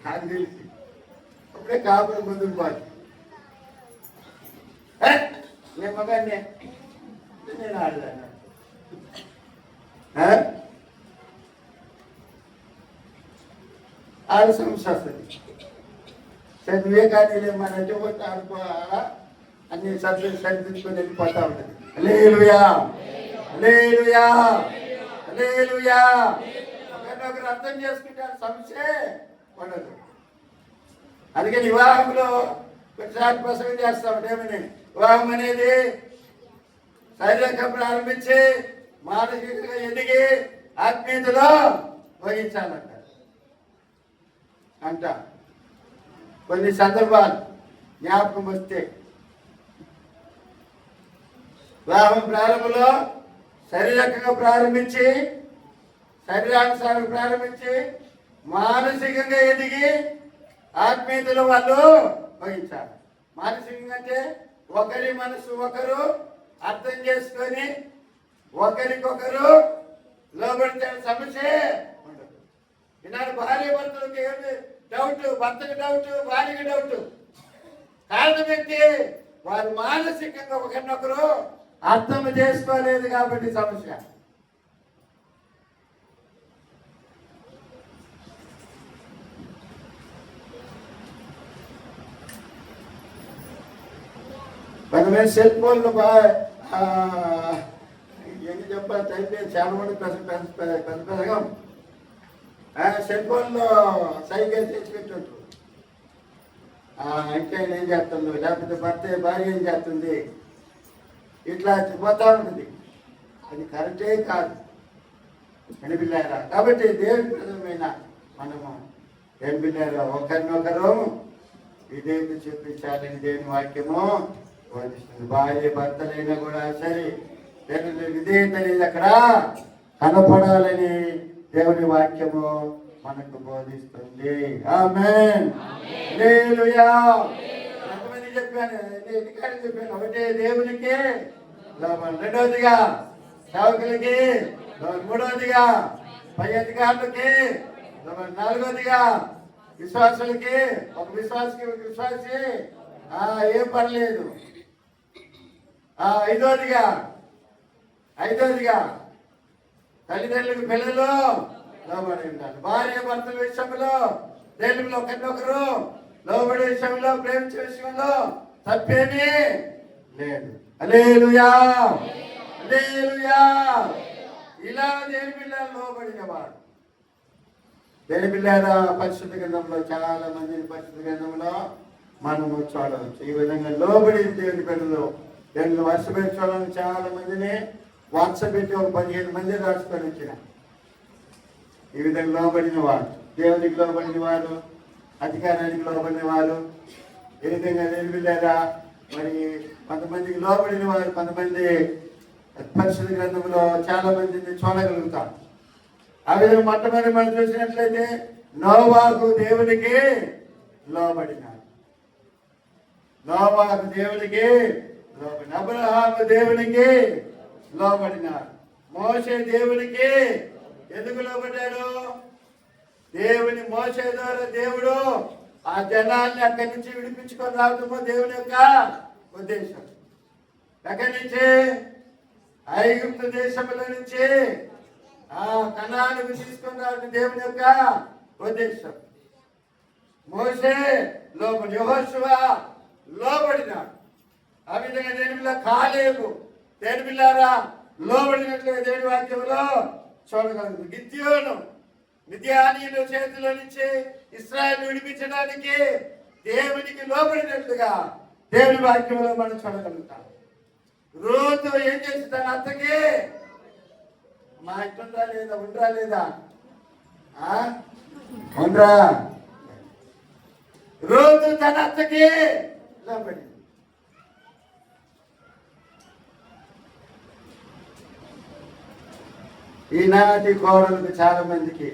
నాకు తెలిసి అప్పుడే కాపులు ముందుకు పోదు. నేను మగాన్ని నేను ఆడదాను. ఆడ సమస్య వస్తుంది. సరే నువ్వే కానీ లేమనంటే పోతే ఆడుకోవాలా అన్ని సరిదిద్దుకొని వెళ్ళిపోతా ఉంటుంది. హల్లెలూయా, హల్లెలూయా, హల్లెలూయా. ఒకరినొకరు అర్థం చేసుకుంటే సమస్య ఉండదు. అందుకని వివాహంలో కొన్నిసార్లు ప్రసంగం చేస్తా ఉంటామని, వివాహం అనేది శరీరంగా ప్రారంభించి మానసికంగా ఎదిగి ఆత్మీయతలో వహించాలంట అంట. కొన్ని సందర్భాలు జ్ఞాపకం వస్తే వివాహం ప్రారంభంలో శరీరకంగా ప్రారంభించి శరీరానుసారం ప్రారంభించి మానసికంగా ఎదిగి ఆత్మీయతలో వాళ్ళు వహించాలి. మానసికంగా అంటే ఒకరి మనసు ఒకరు అర్థం చేసుకొని ఒకరికొకరు లోబడితే సమస్య ఉండదు. ఈనాడు భార్య భర్తలకు ఏమి డౌట్, భర్తకు డౌట్, భార్యకి డౌట్. కారణం ఏంటి? వారు మానసికంగా ఒకరినొకరు అర్థం చేసుకోలేదు కాబట్టి సమస్య. కొంతమంది సెల్ ఫోన్లు ఎన్ని చెప్పాలి టైం చాలా మంది పెద్దగా సెల్ ఫోన్లో సైకిల్ తెచ్చి పెట్టుంటారు. ఇంకా ఏం చేస్తుందో, లేకపోతే భర్త భార్య ఏం చేస్తుంది, ఇట్లా పోతా ఉంటుంది. అది కరెక్టే కాదు వినిపిల్లారా. కాబట్టి దేవుని ప్రజమైన మనము వినిపిల్లారా ఒకరినొకరు విధేయత చూపించాలని దేవుని వాక్యము బోధిస్తుంది. భార్య భర్తలైనా కూడా సరే దేవుని విధేయత అనేది అక్కడ కనపడాలని దేవుని వాక్యము మనకు బోధిస్తుంది. ఆమేన్, హల్లెలూయా. ఎంతమంది చెప్పాను, ఎన్నికలు చెప్పాను. ఒకటే దేవునికి లోబడి, రెండవదిగా సేవకులకి లోబడి, మూడవదిగా పై అధికారులకి లోబడి, నాలుగవదిగా విశ్వాసులకి, ఒక విశ్వాసకి ఒక విశ్వాసి ఏం పర్లేదు. ఐదవదిగా తల్లిదండ్రులకు పిల్లలు లోబడి ఉండాలి. భార్య భర్తల విషయంలో దేవుళ్ళు ఒకరినొకరు లోబడే విషయంలో, ప్రేమించే విషయంలో తప్పేమీ లేదు. హల్లెలూయా, హల్లెలూయా. ఇలా దేవుని పిల్లలు లోబడినవాడు. దేవుని పిల్లల పరిశుద్ధ గ్రంథంలో చాలా మందిని పరిశుద్ధ గ్రంథంలో మనము చూడవచ్చు. ఈ విధంగా లోబడి దేవుని పిల్లలు దేవుని వర్షపెట్టి చూడాలని చాలా మందిని వర్షపెట్టి ఒక 15 మంది రాసుకొని వచ్చిన. ఈ విధంగా లోబడిన వారు, దేవునికి లోబడిన వారు, అధికారానికి లోబడిన వారు, ఏ విధంగా నిలిపిల్లారా. మరి కొంతమందికి లోబడిన వారు, కొంతమంది పరిశుద్ధ గ్రంథంలో చాలా మందిని చూడగలుగుతారు. ఆ విధంగా మొట్టమొదటి మనం చూసినట్లయితే నోవాహు దేవునికి లోబడినాడు. నోవాహు దేవునికి లోబడి, అబ్రహాము దేవునికి లోబడినాడు. మోషే దేవునికి ఎందుకు లోబడ్డాడు? దేవుని మోషే ద్వారా దేవుడు ఆ జనాల్ని అక్కడి నుంచి విడిపించుకొని రావడము దేవుని యొక్క ఉద్దేశం. ఎక్కడి నుంచి? ఐగుప్తు దేశంలో నుంచి కనానుకు తీసుకొని రావడం దేవుని యొక్క ఉద్దేశం. మోషే లోబడి, యెహోషువ లోబడినాడు. ఆ విధంగా దేవునిలో కాలేబు దేవుని పిల్లారా లోబడినట్లుగా దేవుని వాక్యంలో చూడగలదు. గిద్యోను మిద్యానీయుల చేతిలో నుంచి ఇశ్రాయేలును విడిపించడానికి దేవునికి లోబడినట్లుగా దేవుని వాక్యంలో మనం చూడగలుగుతాం. రూతు ఏం చేసి తన అత్తకి మా ఇంటుందా లేదా, ఉండరా లేదా, ఉండరా. రూతు తన అత్తకి లోబడి. ఈనాటి కోడలకు చాలా మందికి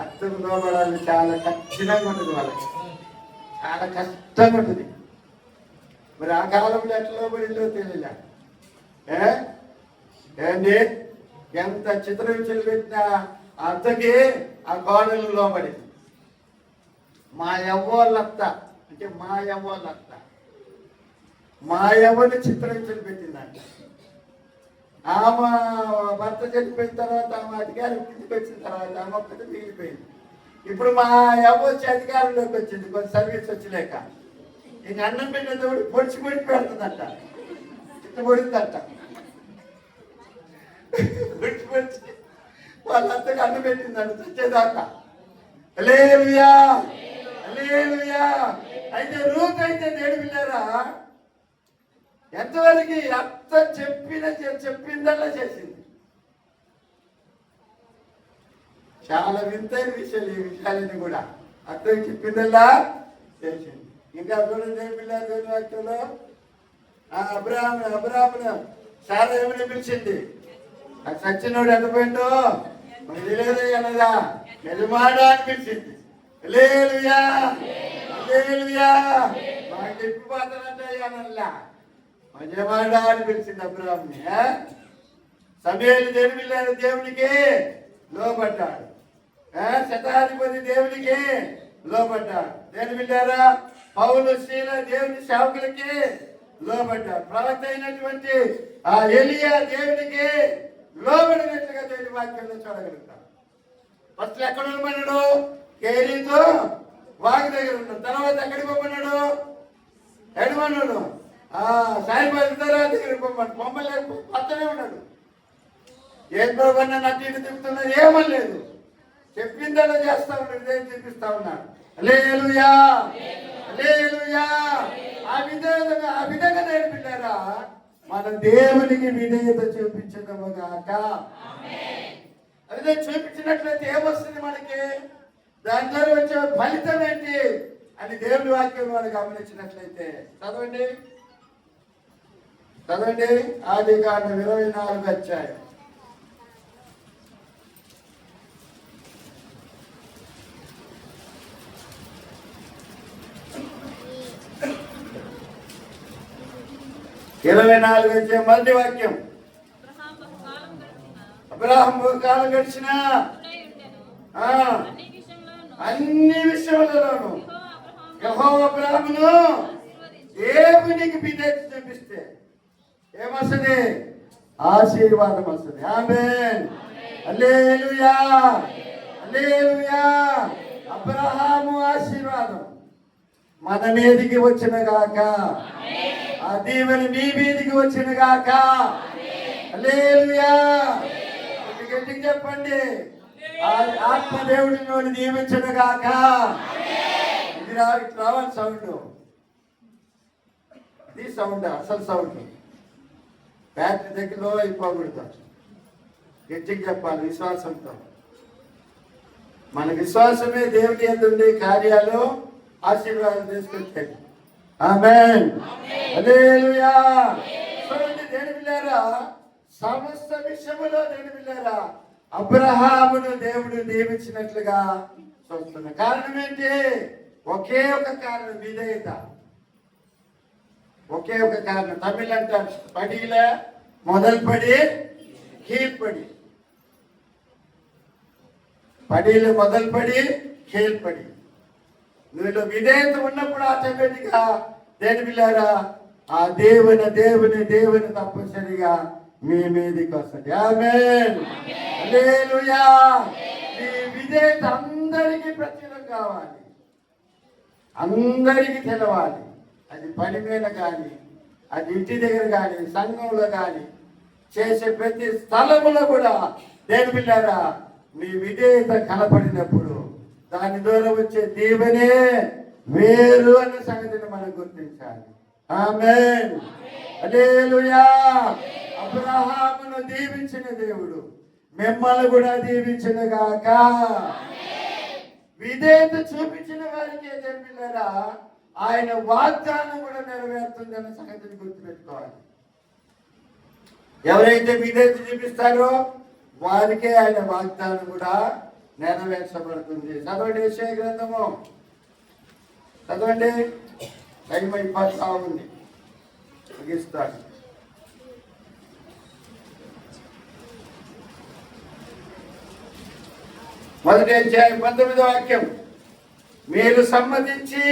అత్తకు లోబడాలని చాలా కఠినంగా ఉంటుంది, వాళ్ళకి చాలా కష్టంగా ఉంటుంది. మరి ఆ కాలంలో ఎట్లా లోబడిందో తెలియలే. ఏంటి ఎంత చిత్రహింసలు పెట్టిన అత్తకి ఆ కోడలు లోబడింది. మా యవ్వోళ్ళత్త అంటే మా యవ్వోళ్ళత్త మా యవ్వని చిత్రహింసలు పెట్టిందంట. ఆమె భర్త చనిపోయిన తర్వాత ఆమె అధికారం కిందికి వచ్చిన తర్వాత ఆమె ఒక్కటి మిగిలిపోయింది. ఇప్పుడు మా యవ్వ వచ్చి అధికారంలోకి వచ్చింది, కొంచెం సర్వీస్ వచ్చిలేక. ఇంక అన్నం పెట్టేటప్పుడు పొడిచి పొడి పెడుతుందంట, చిత్తపొడిందంట. పొడిచి పొడిచి వాళ్ళంతగా అన్నం పెట్టిందంట తెచ్చేదాకా. హల్లెలూయా హల్లెలూయా. అయితే రూత్ అయితే దేవుడు పిల్లారా ఎంతవరకు అత్త చెప్పిందల్లా చేసింది. చాలా వింతైన విషయాలు ఈ విషయాలని కూడా అత్తకి చెప్పిందల్లా చేసింది. ఇంకా చూడండి దేవుని పిల్లలు దేవుని వాక్యంలో అబ్రాహామును సారా ఏమని పిలిచింది, అది సచ్చినోడు ఎంతపోయిందో మనకు తెలియదు అన్నదా, యజమాడా అని పిలిచింది. హల్లెలూయా హల్లెలూయా. మాకు చెప్పిపోతానంటే అనల్లా, యజమాడా అని పిలిచింది అబ్రాహాముని. సమూయేలు దేవునికి లోబడ్డాడు, శతాధిపతి దేవునికి లోబడ్డాడు. దేని బిడ్డారా పౌలు శీల దేవుని సేవకులకి లోబడ్డాడు. ప్రవక్త అయినటువంటి ఆ ఎలియా దేవునికి లోబడినట్లుగా దేవుని వాక్యంలో చూడగలుగుతాం. ఫస్ట్ ఎక్కడ ఉండమన్నాడు, కేరీతో వాగు దగ్గర ఉన్నాడు. తర్వాత ఎక్కడికి పోమన్నాడు, ఎడమన్నాడు సాయిబాబు దగ్గర పొమ్మలేక పక్కనే ఉన్నాడు. ఏం ప్రభుత్వం నన్ను ఇటు తిప్పుతున్నది ఏమని లేదు, చెప్పిందలా చేస్తా ఉన్నాడు, ఇదేం చూపిస్తా ఉన్నాడు. హల్లెలూయా హల్లెలూయా. ఆ విధంగా నేర్పిల్లారా మన దేవునికి విధేయత చూపించదము గాక. అదే చూపించినట్లయితే ఏమొస్తుంది మనకి, దాని ద్వారా వచ్చే ఫలితం ఏంటి అని దేవుని వాక్యం మనం గమనించినట్లయితే చదవండి ఆదికాండం 24 అధ్యాయం. మొదటి వాక్యం. అబ్రాహాము కాలం గడిచిన అన్ని విషయాలలోనూ యెహోవా అబ్రాహామును దేవునికి విధేయత చూపిస్తే ఏమొస్తుంది, ఆశీర్వాదం వస్తుంది. ఆమేన్ హల్లెలూయా హల్లెలూయా. అబ్రాహాము ఆశీర్వాదం మన మీదికి వచ్చిన గాక, ఆ దీవెన మీ మీదికి వచ్చిన గాక. హల్లెలూయా. గట్టిగా చెప్పండి, ఆత్మదేవుడిని దీవించిన గాక. ఇది రావాలి సౌండ్, ఇది సౌండ్, అసలు సౌండ్. బ్యాటరీ దగ్గరలో అయిపోకూడదు, గట్టిగా చెప్పాలి విశ్వాసంతో. మన విశ్వాసమే దేవుడి యందు కార్యాలు ఆశీర్వాదం తీసుకొచ్చాడు. ఆమేన్ హల్లెలూయా. చూడండి దేవుని బిడ్డలారా, సమస్త విషయములో దేవుని బిడ్డలారా అబ్రహామును దేవుడు దీవించినట్లుగా చూస్తున్నా. కారణం ఏంటి, ఒకే ఒక కారణం, విధేయత. ఒకే ఒక కారణం. తమిళ అంటారు పడిల మొదలు పడి కీழ்పడి, పడిలు మొదలు పడి కీழ்పడి. నువ్వు విధేయత ఉన్నప్పుడు ఆటోమేటిక్గా దేని పిల్లారా ఆ దేవుని తప్పనిసరిగా మీ మీదకి వస్తుంది. ఆమేన్ హల్లెలూయా. ఈ విధేయత అందరికీ ప్రచురం కావాలి, అందరికీ తెలవాలి. అది పని మీద కానీ, అది ఇంటి దగ్గర కానీ, సంఘంలో కానీ, చేసే ప్రతి స్థలములో కూడా దేని పిల్లారా మీ విధేయత కనపడినప్పుడు దాని ద్వారా వచ్చే దీవెనే వేరు అన్న సంగతిని మనం గుర్తించాలి. ఆమేన్ హల్లెలూయా. అబ్రహామును దీవించిన దేవుడు మిమ్మల్ని కూడా దీవించిన గాక. విధేయత చూపించిన వారికి తెలిపినారా ఆయన వాగ్దానం కూడా నెరవేరుతుందన్న సంగతిని గుర్తుపెట్టుకోవాలి. ఎవరైతే విధేయత చూపిస్తారో వారికే ఆయన వాగ్దానం కూడా నెరవేర్చబడుతుంది. చదవండి యెషయా గ్రంథము, చదవండి. టైం అయిపోతా ఉంది, ముగిస్తాను. మొదటి అధ్యాయం 19వ వాక్యం. మీరు సమ్మతించి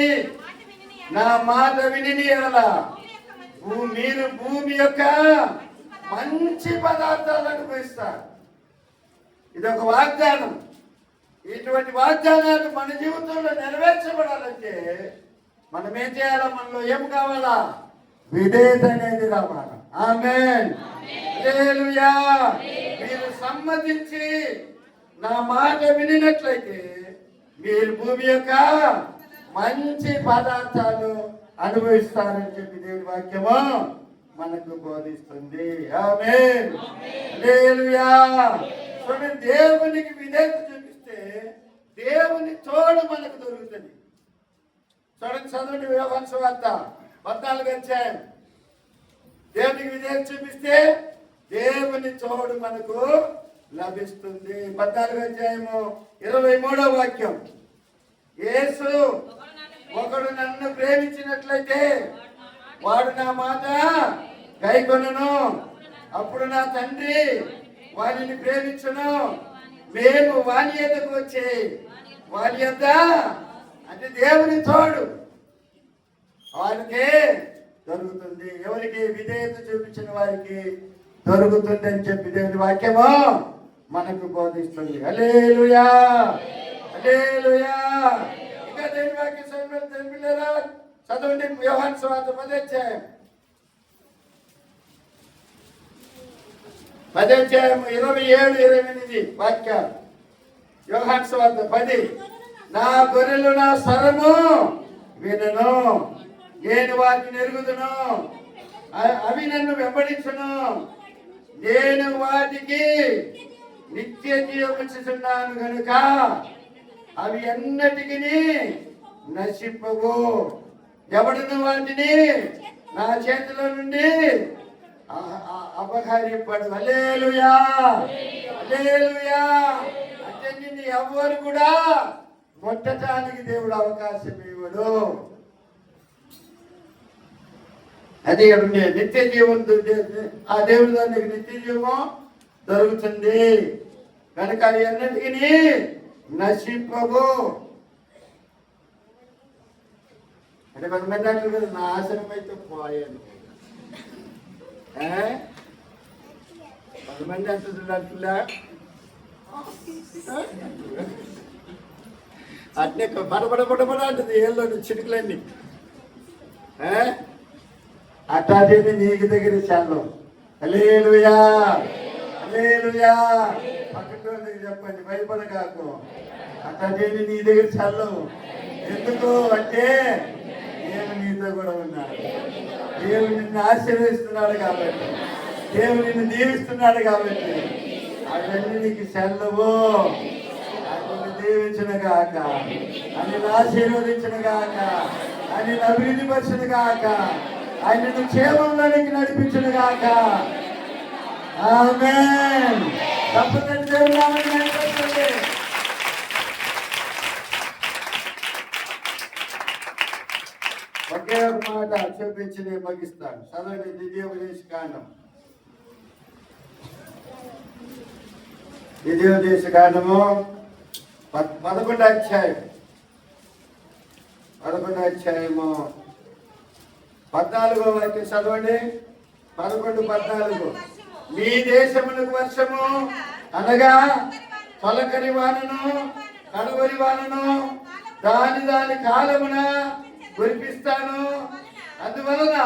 మాట విని నా మాట విని ఎడలా మీరు భూమి యొక్క మంచి పదార్థాలు అనుభవిస్తారు. ఇదొక వాగ్దానం. ఇటువంటి వాగ్దానాలు మన జీవితంలో నెరవేర్చబడాలంటే మనం ఏం చేయాలా? మనలో ఏం కావాలా? విధేయత అనేది రావాలి. ఆమేన్. హల్లెలూయా. మీరు సమ్మతించి నా మాట వినినట్లయితే మీరు భూమి యొక్క మంచి పదార్థాలు అనుభవిస్తారని చెప్పి దేవుని వాక్యము మనకు బోధిస్తుంది. ఆమేన్. హల్లెలూయా. చూడండి, దేవునికి విధేయత చూపిస్తే దేవుని తోడు మనకు దొరుకుతుంది. చూడండి, చదవండి యోహాను సువార్త 14వ అధ్యాయం. దేవునికి విధేయత చూపిస్తే దేవుని తోడు మనకు లభిస్తుంది. 14వ అధ్యాయము 23వ వాక్యం. యేసు ఒకడు నన్ను ప్రేమించినట్లయితే వాడు నా మాట గైకొనును, అప్పుడు నా తండ్రి వారిని ప్రేమించును, మేము వాని యొద్దకు వచ్చి వాని యొద్ద, అంటే దేవుని తోడు వారికి దొరుకుతుంది. ఎవరికి? విధేయత చూపించిన వారికి దొరుకుతుంది అని చెప్పి దేవుని వాక్యము మనకు బోధిస్తుంది. హల్లెలూయా. హల్లెలూయా. ఇంకా దేవుని వాక్యం చదవండి యోహాను సువార్త 10వ అధ్యాయం 27-28 వాక్యాలు. యోహాను సువార్త 10. నా గొర్రెలు నా స్వరము వినును, నేను వాటిని ఎరుగుదును, అవి నన్ను వెంబడించును, నేను వాటికి నిత్య జీవమిచ్చుచున్నాను గనుక అవి ఎన్నటికి నశింపవు, ఎవడును వాటిని నా చేతిలో నుండి అపహరింపడు. హల్లెలూయా. హల్లెలూయా. అంటే నిన్ను ఎవ్వరు కూడా ముట్టడానికి దేవుడు అవకాశం ఇవ్వడు. అది నిత్య జీవం, ఆ దేవుడి దానికి నిత్య జీవం దొరుకుతుంది కనుక అవి అన్నిటికీ నశింపవు. అంటే కొంతమంది అంటారు కదా, నా ఆశ్రమం అయితే పోయాను. కొంతమంది అంటున్నా అట్నే బడబడ అంటుంది ఏళ్ళలో చిటుకులన్నీ. అట్లాంటి నీకు దగ్గర చాలు. హల్లెలూయా. హల్లెలూయా. పక్కన చెప్పండి, భయపడకాకు. అట్లాంటి నీ దగ్గర చాలు. ఎందుకు అంటే దేవుడు నీతో కూడా ఉన్నాడు. దేవుడు నిన్ను ఆశీర్వదిస్తున్నాడు కాబట్టి, దేవుడు నిన్ను దీవిస్తున్నాడు కాబట్టి అవన్నీ నీకు సెలవు. ఆయన దీవించిన గాక, ఆయన ఆశీర్వదించిన గాక, ఆయన అభివృద్ధి పరిచిన గాక, ఆయన క్షేమంలోనికి నడిపించిన గాక. ఆమేన్. తప్పకుండా దేవుని నామమున నడిపించండి. ఒకే ఒక మాట చూపించి నేను ముగిస్తాను. చదవండి ద్వితీయోపదేశ కాండం. ద్వితీయోపదేశ కాండము 11వ అధ్యాయం 14వ వాక్యం చదవండి. 11-14. మీ దేశమునకు వర్షము అనగా తొలకరి వానను కడవరి వానను దాని కాలమున కురిపిస్తాను. అందువలన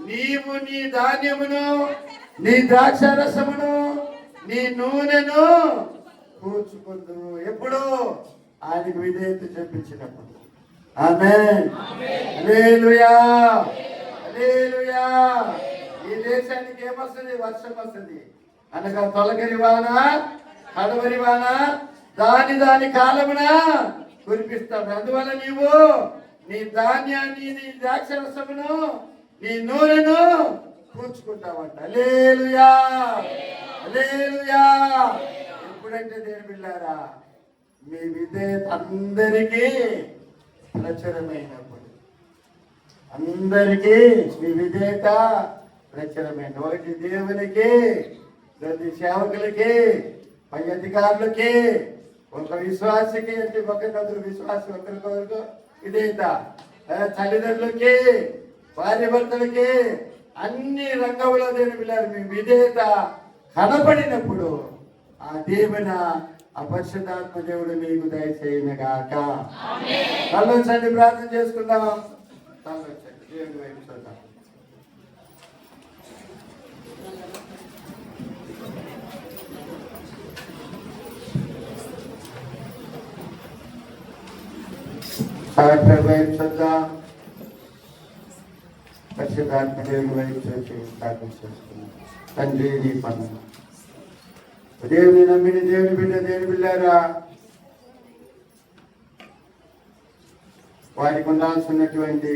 నీవు నీ ధాన్యమును, నీ ద్రాక్షారసమును, నీ నూనెను కూర్చుకుందు. ఎప్పుడు? ఆయనకు విధేయత చూపించినప్పుడు. ఆమేన్. హల్లెలూయా. హల్లెలూయా. ఈ దేశానికి ఏమొస్తుంది? వర్షం వస్తుంది. అనగా తొలకరి వాన కడవరి వాన దాని కాలమున కురిపిస్తాడు. అందువల్ల నీవు నీ ధాన్యాన్ని, నీ ద్రాక్షరసమును, నీ నూనెను కూర్చుకుంటావంట. హల్లెలూయా. హల్లెలూయా. ఎప్పుడంటే దేని బిడ్డలారా, మీ విధేయత అందరికీ ప్రచురమైనప్పుడు, అందరికీ మీ విధేయత ప్రచురమైన. ఒకటి దేవునికి, ప్రతి సేవకులకి, పై అధికారులకి, ఒక విశ్వాసికి అంటే ఒకరికొకరు విశ్వాసం ఒకరికొకరు విధేయత. తల్లిదండ్రులకి, భార్య భర్తలకి, అన్ని రంగంలో దేవుని పిల్లలు మీ విధేయత కనపడినప్పుడు ఆ దేవున అపరిశుద్ధాత్మ దేవుడు మీకు దయచేయను గాక. తల్లొచ్చండి, ప్రార్థన చేసుకుందాం. తల్లొచ్చండి, దేవుని వైపు చూద్దాం. సాయంత్రం వైపు చూద్దాం. పరిశుద్ధాత్మ దేవుని వైపు చూసి ప్రార్థన చేసుకున్నాం. తండ్రి నీ పన్ను దేవుని నమ్మిన దేవుని బిడ్డ దేవుని బిడ్డారా, వారికి ఉండాల్సినటువంటి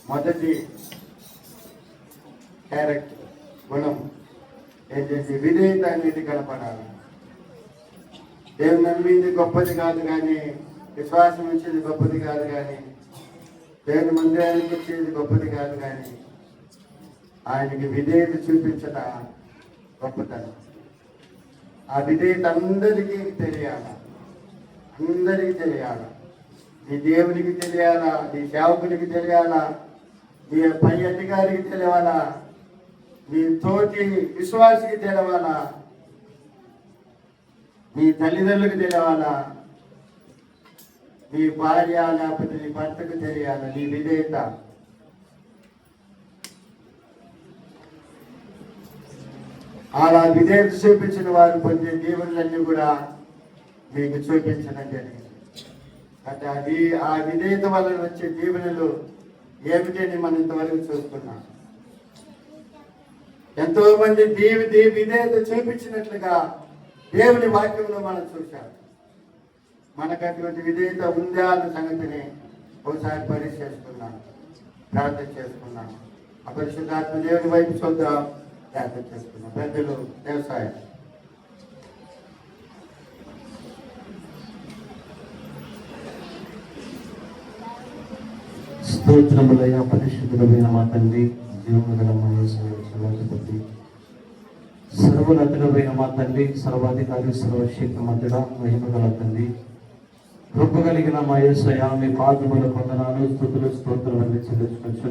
మొదటి క్యారెక్టర్ గుణం ఏంటంటే విధేయత అనేది కనపడాలి. దేవుని నమ్మింది గొప్పది కాదు కానీ, విశ్వాసం ఇచ్చేది గొప్పది కాదు కానీ, దేవుని మందిరానికి వచ్చేది గొప్పది కాదు కానీ, ఆయనకి విధేయత చూపించట గొప్పతనం. ఆ విధేయత అందరికీ తెలియాలా, అందరికీ తెలియాలా. నీ దేవునికి తెలియాలా, నీ సేవకునికి తెలియాలా, నీ పై అధికారికి తెలియాలా, నీ తోటి విశ్వాసికి తెలవాలా, నీ తల్లిదండ్రులకు తెలియాలా, నీ భార్య లేకపోతే నీ భర్తకు తెలియాలా నీ విధేయత. అలా విధేయత చూపించిన వారు పొందే దీవెనలన్నీ కూడా మీకు చూపించడం జరిగింది. అంటే ఆ విధేయత వలన వచ్చే దీవెనలు ఏమిటని మనం ఇంతవరకు చూసుకున్నాం. ఎంతో మంది విధేయత చూపించినట్లుగా దేవుని వాక్యంలో మనం చూశాం. మనకు అటువంటి విధేయత ఉందా అన్న సంగతిని ఒకసారి పరీక్ష చేసుకున్నాను, ప్రార్థన చేసుకున్నాను. అపరిశుద్ధాత్మ దేవుని వైపు చూద్దాం, ప్రార్థన చేసుకున్నాం. పెద్దలు వ్యవసాయం స్తోత్రములైన పరిశుద్ధులమైన మా తండ్రి, జీవముగలపతి, సర్వనతులమైన మా తండ్రి, సర్వాధికారి, సర్వశక్తి మంతుడ, మహిమగల తండ్రి, కృప కలిగిన మా యేసయ్య, మీ పాదముల వందనాలు, స్తుతులు, స్తోత్రాలు చెల్లించుకొంచున్నాము.